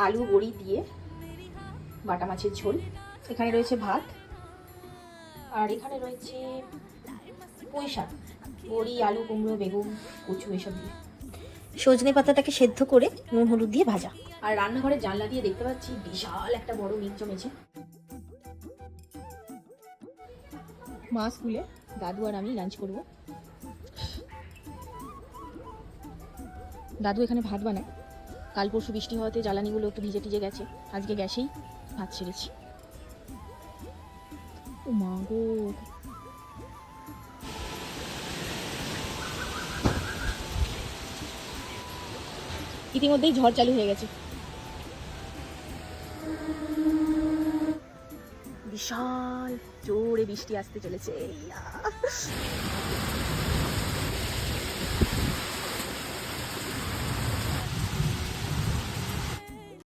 আলু বড়ি দিয়ে বাটা মাছের ঝোল। এখানে রয়েছে ভাত, আর এখানে রয়েছে পুঁই শাক, বড়ি, আলু, কুমড়ো, বেগুন, কচু এসব দিয়ে। সজনে পাতাটাকে সেদ্ধ করে নুন হলুদ দিয়ে ভাজা। আর রান্নাঘরের জানলা দিয়ে দেখতে পাচ্ছি বিশাল একটা বড় মেঘ জমেছে। মা স্কুলে, দাদু আর আমি লাঞ্চ করব। দাদু এখানে ভাত বানায়। কাল পরশু বৃষ্টি হওয়াতে জ্বালানিগুলো একটু ভিজে টিজে গেছে, আজকে গ্যাসেই ভাত ছেড়েছি। ও মা গো, ইতিমধ্যেই ঝড় চালু হয়ে গেছে। বিশাল জোরে বৃষ্টি আসতে চলেছে।